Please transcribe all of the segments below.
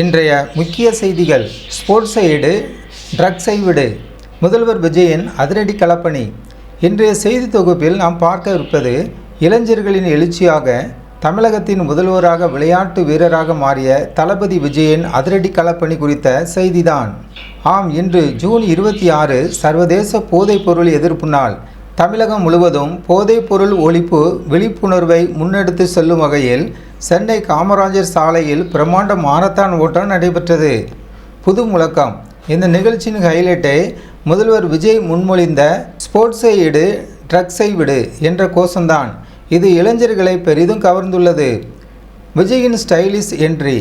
இன்றைய முக்கிய செய்திகள். ஸ்போர்ட்ஸை எடு, ட்ரக்ஸை விடு, முதல்வர் விஜயின் அதிரடி களப்பணி. இன்றைய செய்தி தொகுப்பில் நாம் பார்க்க இருப்பது, இளைஞர்களின் எழுச்சியாக தமிழகத்தின் முதல்வராக விளையாட்டு வீரராக மாறிய தளபதி விஜயின் அதிரடி களப்பணி குறித்த செய்திதான். ஆம், இன்று ஜூன் 26 சர்வதேச போதைப்பொருள் எதிர்ப்பு நாள். தமிழகம் முழுவதும் போதைப்பொருள் ஒழிப்பு விழிப்புணர்வை முன்னெடுத்து செல்லும் வகையில் சென்னை காமராஜர் சாலையில் பிரம்மாண்ட மாரத்தான் ஓட்டம் நடைபெற்றது. புது முழக்கம். இந்த நிகழ்ச்சியின் ஹைலைட்டை முதல்வர் விஜய் முன்மொழிந்த ஸ்போர்ட்ஸை எடு, ட்ரக்ஸை விடு என்ற கோஷம்தான். இது இளைஞர்களை பெரிதும் கவர்ந்துள்ளது. விஜயின் ஸ்டைலிஷ் என்ட்ரி.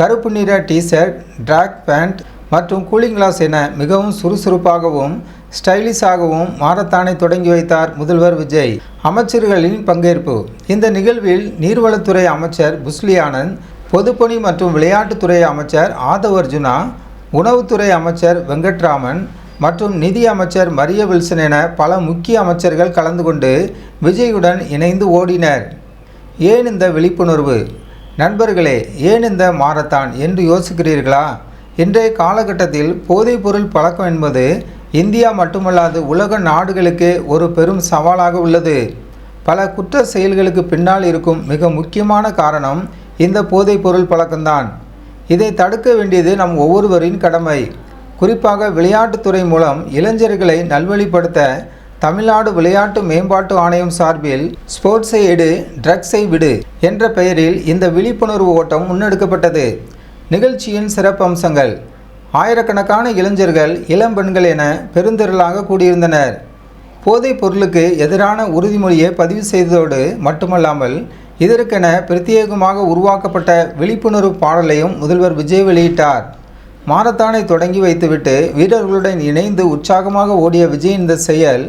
கருப்பு நிற டிஷர்ட், ட்ராக் பேண்ட் மற்றும் கூலிங் கிளாஸ் என மிகவும் சுறுசுறுப்பாகவும் ஸ்டைலிஷாகவும் மாரத்தானை தொடங்கி வைத்தார் முதல்வர் விஜய். அமைச்சர்களின் பங்கேற்பு. இந்த நிகழ்வில் நீர்வளத்துறை அமைச்சர் புஸ்லி ஆனந்த், பொதுப்பணி மற்றும் விளையாட்டுத்துறை அமைச்சர் ஆதவ் அர்ஜுனா, உணவுத்துறை அமைச்சர் வெங்கட்ராமன் மற்றும் நிதி அமைச்சர் மரிய வில்சன் என பல முக்கிய அமைச்சர்கள் கலந்து கொண்டு விஜயுடன் இணைந்து ஓடினர். ஏன் இந்த விழிப்புணர்வு? நண்பர்களே, ஏன் இந்த மாரத்தான் என்று யோசிக்கிறீர்களா? இன்றைய காலகட்டத்தில் போதைப்பொருள் பழக்கம் என்பது இந்தியா மட்டுமல்லாது உலக நாடுகளுக்கு ஒரு பெரும் சவாலாக உள்ளது. பல குற்ற செயல்களுக்கு பின்னால் இருக்கும் மிக முக்கியமான காரணம் இந்த போதைப்பொருள் பழக்கம்தான். இதை தடுக்க வேண்டியது நம் ஒவ்வொருவரின் கடமை. குறிப்பாக விளையாட்டுத்துறை மூலம் இளைஞர்களை நல்வழிப்படுத்த தமிழ்நாடு விளையாட்டு மேம்பாட்டு ஆணையம் சார்பில் ஸ்போர்ட்ஸை எடு, ட்ரக்ஸை விடு என்ற பெயரில் இந்த விழிப்புணர்வு ஓட்டம் முன்னெடுக்கப்பட்டது. நிகழ்ச்சியின் சிறப்பு அம்சங்கள். ஆயிரக்கணக்கான இளைஞர்கள், இளம்பெண்கள் என பெருந்திரளாக கூடியிருந்தனர். போதைப் பொருளுக்கு எதிரான உறுதிமொழியை பதிவு செய்ததோடு மட்டுமல்லாமல் இதற்கென பிரத்யேகமாக உருவாக்கப்பட்ட விழிப்புணர்வு பாடலையும் முதல்வர் விஜய் வெளியிட்டார். மாரத்தானை தொடங்கி வைத்துவிட்டு வீரர்களுடன் இணைந்து உற்சாகமாக ஓடிய விஜயின் இந்த செயல்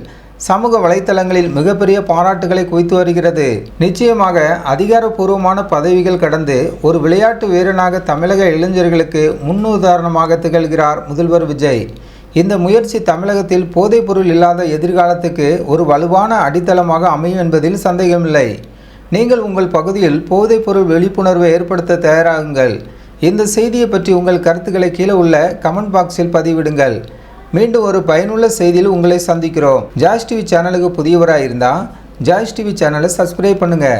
சமூக வலைத்தளங்களில் மிகப்பெரிய பாராட்டுகளை குவித்து வருகிறது. நிச்சயமாக அதிகாரப்பூர்வமான பதவிகள் கடந்து ஒரு விளையாட்டு வீரனாக தமிழக இளைஞர்களுக்கு முன்னுதாரணமாக திகழ்கிறார் முதல்வர் விஜய். இந்த முயற்சி தமிழகத்தில் போதைப்பொருள் இல்லாத எதிர்காலத்துக்கு ஒரு வலுவான அடித்தளமாக அமையும் என்பதில் சந்தேகமில்லை. நீங்கள் உங்கள் பகுதியில் போதைப்பொருள் விழிப்புணர்வை ஏற்படுத்த தயாராகுங்கள். இந்த செய்தியை பற்றி உங்கள் கருத்துக்களை கீழே உள்ள கமெண்ட் பாக்ஸில் பதிவிடுங்கள். மீண்டும் ஒரு பயனுள்ள செய்தியில் உங்களை சந்திக்கிறோம். ஜாய்ஸ் டிவி சேனலுக்கு புதியவராக இருந்தால் ஜாய்ஸ் டிவி சேனலை சப்ஸ்கிரைப் பண்ணுங்கள்.